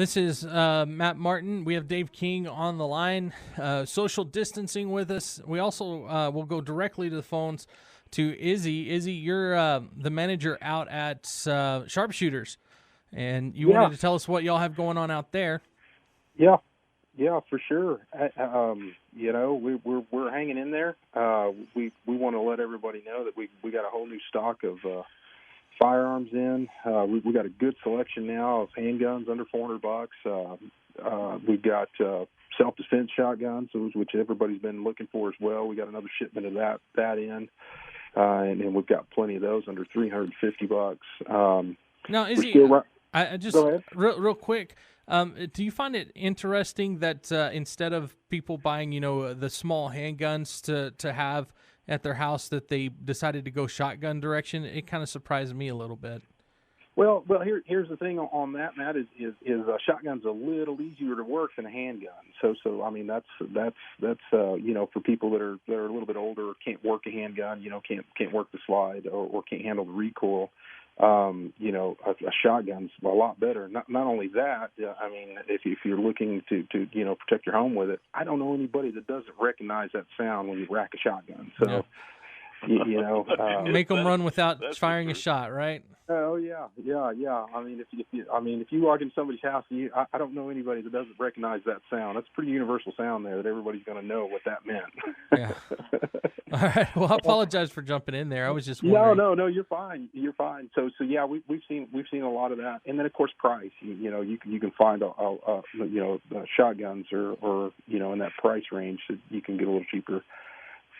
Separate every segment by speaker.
Speaker 1: This is Matt Martin. We have Dave King on the line, social distancing with us. We also will go directly to the phones to Izzy. Izzy, you're the manager out at Sharpshooters, and you wanted to tell us what y'all have going on out there.
Speaker 2: Yeah, for sure. We're hanging in there. We want to let everybody know that we got a whole new stock of firearms in. We got a good selection now of handguns under $400. We've got self-defense shotguns, which everybody's been looking for as well. We got another shipment of that in, and then we've got plenty of those under $350.
Speaker 1: Now, Izzy, I just real quick. Do you find it interesting that instead of people buying, the small handguns to have at their house, that they decided to go shotgun direction? It kind of surprised me a little bit.
Speaker 2: Well, here's the thing on that, Matt, is shotgun's a little easier to work than a handgun. So I mean that's for people that are a little bit older or can't work a handgun, can't work the slide or can't handle the recoil. A shotgun's a lot better. Not only that, I mean, if you're looking to protect your home with it, I don't know anybody that doesn't recognize that sound when you rack a shotgun. So,
Speaker 1: make them run without firing a shot, right?
Speaker 2: Oh yeah. I mean, if you walk in somebody's house, I don't know anybody that doesn't recognize that sound. That's a pretty universal sound there that everybody's going to know what that meant.
Speaker 1: Yeah. All right. Well, I apologize for jumping in there. I was just wondering.
Speaker 2: No. You're fine. So yeah, we've seen a lot of that, and then of course price. You can find shotguns or in that price range that you can get a little cheaper.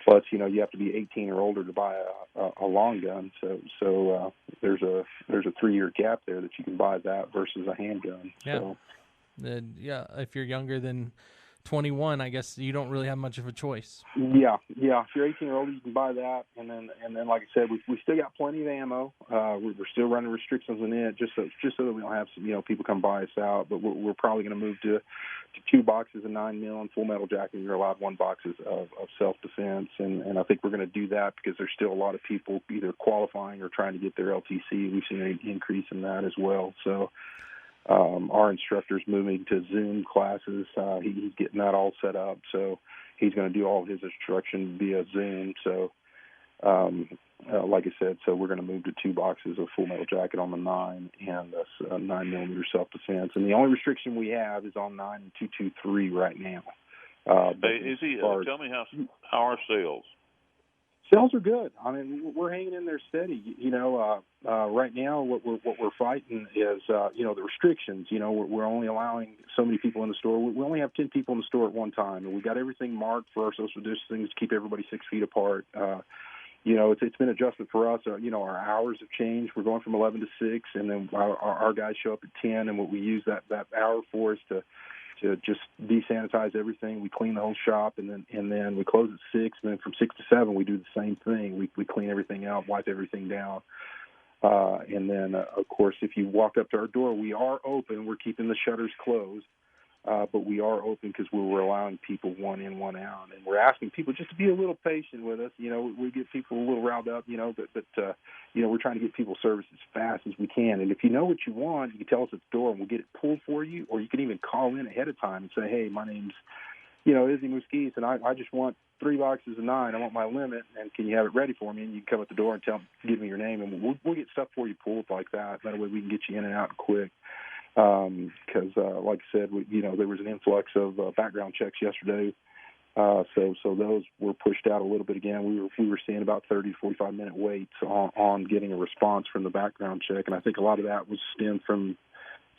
Speaker 2: Plus, you have to be 18 or older to buy a long gun. So there's a 3-year gap there that you can buy that versus a handgun.
Speaker 1: Yeah. So. If you're younger than 21, I guess you don't really have much of a choice.
Speaker 2: Yeah. If you're 18 or older, you can buy that, and then like I said, we still got plenty of ammo. We're still running restrictions on it, just so that we don't have some people come buy us out. But we're probably going to move to 2 boxes of 9mm and full metal jacket. You're allowed 1 box of self-defense, and I think we're going to do that because there's still a lot of people either qualifying or trying to get their LTC. We've seen an increase in that as well. So. Our instructor's moving to Zoom classes. He's getting that all set up, so he's going to do all of his instruction via Zoom. So, like I said, so we're going to move to 2 boxes of full metal jacket on the 9 and 9mm self-defense. And the only restriction we have is on 9 and 223 right now.
Speaker 3: Hey, Izzy, tell me how are sales?
Speaker 2: Sales are good. I mean, we're hanging in there steady. Right now, what we're fighting is, the restrictions. We're only allowing so many people in the store. We only have 10 people in the store at one time, and we've got everything marked for our social distancing to keep everybody 6 feet apart. It's been adjusted for us. Our hours have changed. We're going from 11 to 6, and then our guys show up at 10, and what we use that hour for is to just desanitize everything. We clean the whole shop, and then we close at 6, and then from 6 to 7 we do the same thing. We clean everything out, wipe everything down, and then of course if you walk up to our door, we are open. We're keeping the shutters closed, but we are open because we're allowing people 1 in, 1 out, and we're asking people just to be a little patient with us. We get people a little riled up, but we're trying to get people service as fast as we can. And if you know what you want, you can tell us at the door, and we'll get it pulled for you, or you can even call in ahead of time and say, hey, my name's, Izzy Musquiz, and I just want 3 boxes of 9. I want my limit, and can you have it ready for me? And you can come at the door and give me your name, and we'll get stuff for you pulled like that. That way we can get you in and out quick. Because, like I said, there was an influx of background checks yesterday, so those were pushed out a little bit again. We were seeing about 30 to 45 minute waits on getting a response from the background check, and I think a lot of that was stemmed from,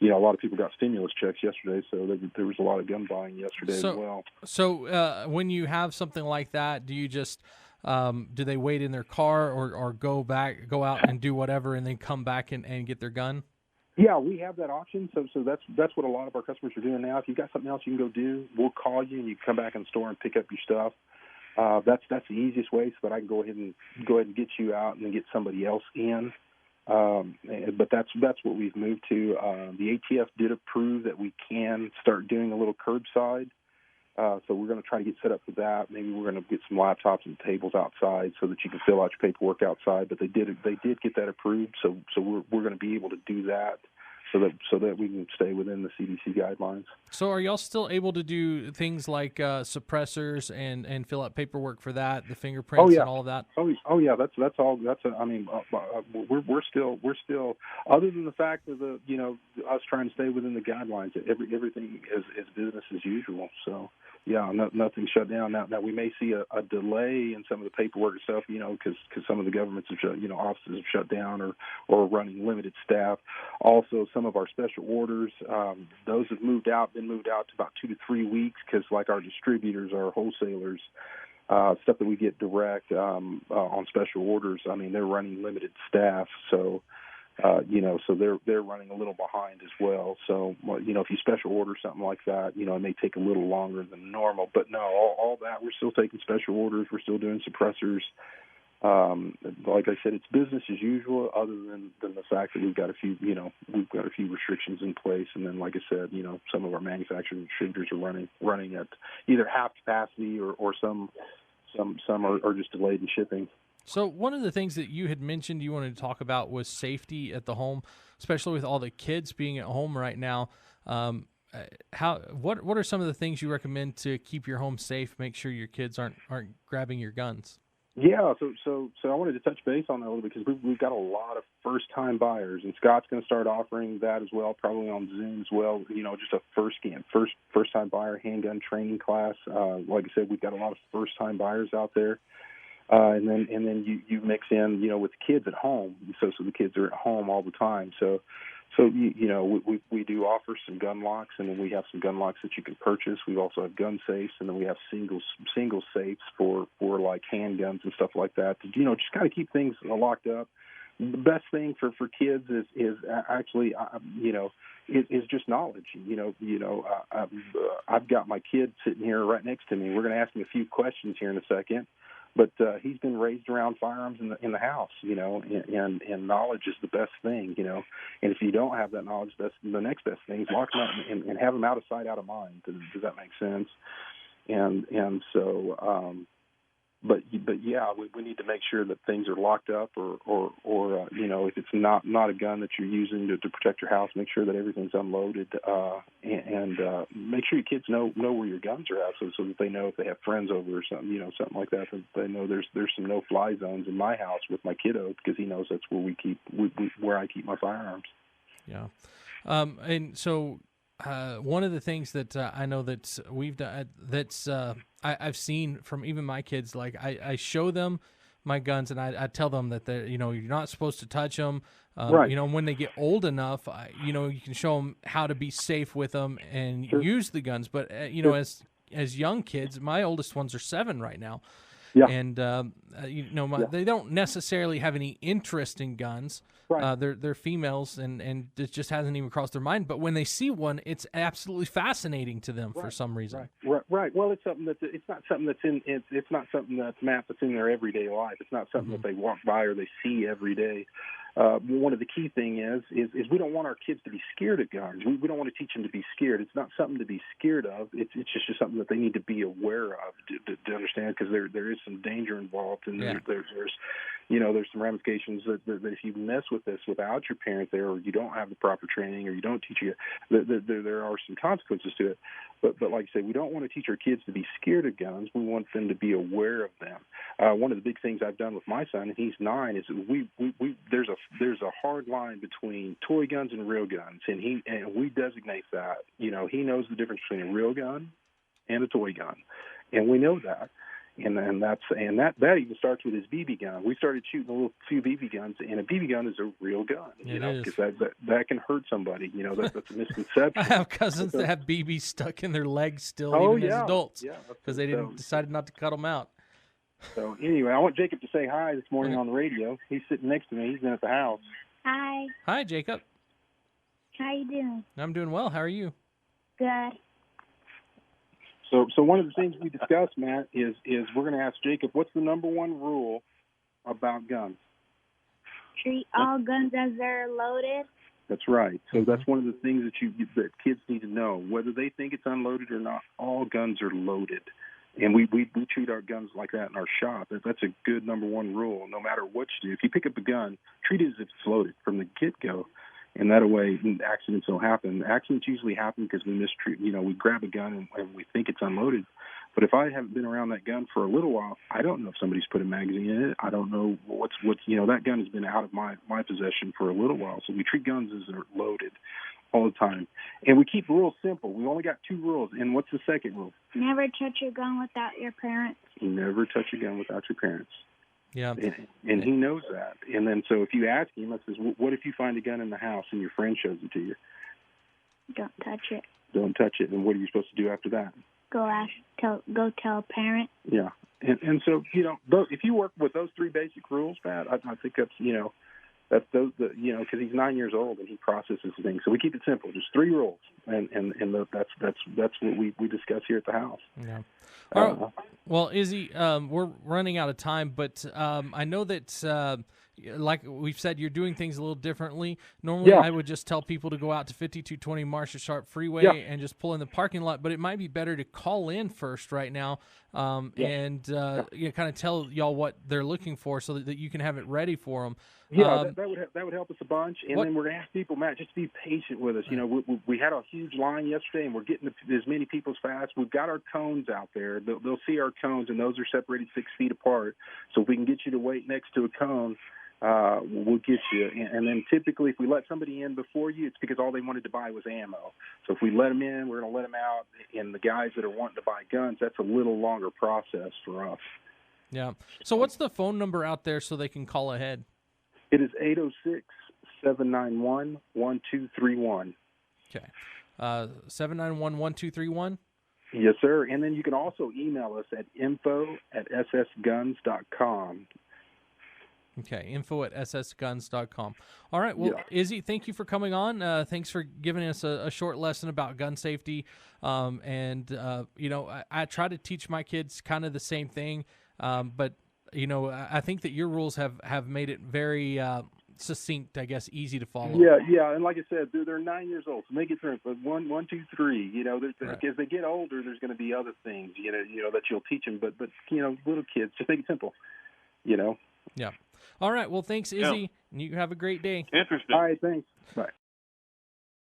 Speaker 2: a lot of people got stimulus checks yesterday, so there was a lot of gun buying yesterday as well.
Speaker 1: So when you have something like that, do you just do they wait in their car or go out and do whatever and then come back and get their gun?
Speaker 2: Yeah, we have that option. So that's what a lot of our customers are doing now. If you've got something else you can go do, we'll call you and you can come back in the store and pick up your stuff. That's the easiest way, so that I can go ahead and get you out and then get somebody else in. But that's what we've moved to. The ATF did approve that we can start doing a little curbside. So we're going to try to get set up for that. Maybe we're going to get some laptops and tables outside so that you can fill out your paperwork outside. But they did get that approved. So we're going to be able to do that so that we can stay within the CDC guidelines.
Speaker 1: So are y'all still able to do things like suppressors and fill out paperwork for that, the fingerprints and all of that?
Speaker 2: Oh yeah, that's all. We're still other than the fact of us trying to stay within the guidelines. Everything is business as usual. So yeah, nothing shut down. Now we may see a delay in some of the paperwork and stuff, because some of the governments have shut, offices have shut down or running limited staff. Also, some of our special orders, those have been moved out to about 2 to 3 weeks, because like our distributors, our wholesalers, stuff that we get direct on special orders, they're running limited staff, so so they're running a little behind as well. So if you special order something like that, it may take a little longer than normal. But no, all that, we're still taking special orders, we're still doing suppressors. Like I said, it's business as usual, other than the fact that we've got a few restrictions in place. And then, like I said, some of our manufacturing distributors are running at either half capacity or some are just delayed in shipping.
Speaker 1: So one of the things that you had mentioned you wanted to talk about was safety at the home, especially with all the kids being at home right now. What are some of the things you recommend to keep your home safe, make sure your kids aren't grabbing your guns?
Speaker 2: Yeah, so I wanted to touch base on that a little bit, because we've got a lot of first-time buyers, and Scott's going to start offering that as well, probably on Zoom as well. Just a first-time buyer handgun training class. Like I said, we've got a lot of first-time buyers out there, and then you mix in with kids at home, so the kids are at home all the time. So we do offer some gun locks, and then we have some gun locks that you can purchase. We also have gun safes, and then we have single safes for like handguns and stuff like that. To, just kind of keep things locked up. The best thing for kids is actually is just knowledge. I've got my kid sitting here right next to me. We're going to ask him a few questions here in a second. But he's been raised around firearms in the house, and knowledge is the best thing, And if you don't have that knowledge, that's the next best thing is lock them up and have them out of sight, out of mind. Does that make sense? And so, but yeah, we need to make sure that things are locked up, or if it's not a gun that you're using to protect your house, make sure that everything's unloaded, and make sure your kids know where your guns are at, so that they know if they have friends over or something, something like that they know there's some no-fly zones in my house with my kiddo, because he knows that's where where I keep my firearms.
Speaker 1: Yeah, and so. One of the things that I know that we've done I've seen from even my kids, like I show them my guns and I tell them that you're not supposed to touch them.
Speaker 2: Right.
Speaker 1: When they get old enough, you can show them how to be safe with them and use the guns. But as young kids, my oldest ones are 7 right now.
Speaker 2: Yeah.
Speaker 1: And they don't necessarily have any interest in guns.
Speaker 2: Right.
Speaker 1: They're females, and it just hasn't even crossed their mind. But when they see one, it's absolutely fascinating to them for some reason.
Speaker 2: Right. Well, it's something it's not something that's in their everyday life. It's not something that they walk by or they see every day. One of the key thing is we don't want our kids to be scared of guns. We don't want to teach them to be scared. It's not something to be scared of. It's just something that they need to be aware of to understand, because there is some danger involved, and there's some ramifications that if you mess with this without your parent there, or you don't have the proper training, or you don't teach you, there are some consequences to it. But like I say, we don't want to teach our kids to be scared of guns. We want them to be aware of them. One of the big things I've done with my son, and he's 9, is there's a hard line between toy guns and real guns, and we designate that. He knows the difference between a real gun and a toy gun, and we know that. And that even starts with his BB gun. We started shooting a few BB guns, and a BB gun is a real gun, because that can hurt somebody. That's a misconception.
Speaker 1: I have cousins that have BBs stuck in their legs still, even as adults, because they decided not to cut them out.
Speaker 2: So anyway, I want Jacob to say hi this morning on the radio. He's sitting next to me. He's been at the house.
Speaker 4: Hi.
Speaker 1: Hi, Jacob.
Speaker 4: How you doing?
Speaker 1: I'm doing well. How are you?
Speaker 4: Good.
Speaker 2: So one of the things we discussed, Matt, is we're going to ask Jacob, what's the number one rule about guns?
Speaker 4: Treat all guns as they're loaded.
Speaker 2: That's right. So that's one of the things that kids need to know. Whether they think it's unloaded or not, all guns are loaded. And we treat our guns like that in our shop. That's a good number one rule, no matter what you do. If you pick up a gun, treat it as if it's loaded from the get-go. and that way accidents don't happen. Accidents usually happen because we we grab a gun and we think it's unloaded. But if I haven't been around that gun for a little while, I don't know if somebody's put a magazine in it. I don't know what's that gun has been out of my possession for a little while. So we treat guns as they're loaded all the time. And we keep the rules simple. We only got 2 rules. And what's the second rule?
Speaker 4: Never touch your gun without your parents.
Speaker 2: Never touch a gun without your parents.
Speaker 1: Yeah.
Speaker 2: And he knows that. And then so if you ask him, it says, what if you find a gun in the house and your friend shows it to you?
Speaker 4: Don't touch it.
Speaker 2: Don't touch it. And what are you supposed to do after that?
Speaker 4: Go tell a parent.
Speaker 2: Yeah. And so, if you work with those 3 basic rules, Pat, I think that's, that's those, because he's 9 years old and he processes things. So we keep it simple, just 3 rules, and that's what we discuss here at the house.
Speaker 1: Yeah. All right. Well, Izzy, we're running out of time, but I know that like we've said, you're doing things a little differently. Normally, I would just tell people to go out to 5220 Marcia Sharp Freeway and just pull in the parking lot, but it might be better to call in first right now and kind of tell y'all what they're looking for so that you can have it ready for them.
Speaker 2: Yeah, that would help us a bunch. And then we're going to ask people, Matt, just to be patient with us. We had a huge line yesterday, and we're getting as many people as fast. We've got our cones out there. They'll see our cones, and those are separated 6 feet apart. So if we can get you to wait next to a cone, we'll get you. And then typically if we let somebody in before you, it's because all they wanted to buy was ammo. So if we let them in, we're going to let them out. And the guys that are wanting to buy guns, that's a little longer process for us.
Speaker 1: Yeah. So what's the phone number out there so they can call ahead?
Speaker 2: It is 806-791-1231.
Speaker 1: Okay. 791-1231?
Speaker 2: Yes, sir. And then you can also email us at info@ssguns.com.
Speaker 1: Okay, info@ssguns.com. All right, well, Izzy, thank you for coming on. Thanks for giving us a short lesson about gun safety. I try to teach my kids kind of the same thing, but I think that your rules have made it very succinct, I guess, easy to follow.
Speaker 2: Yeah, and like I said, they're 9 years old, so make it through. But 1, 2, 3. As they get older, there's going to be other things, that you'll teach them. But little kids, just make it simple.
Speaker 1: Yeah. All right. Well, thanks, Izzy. And you have a great day.
Speaker 3: Interesting.
Speaker 2: All right. Thanks. Bye.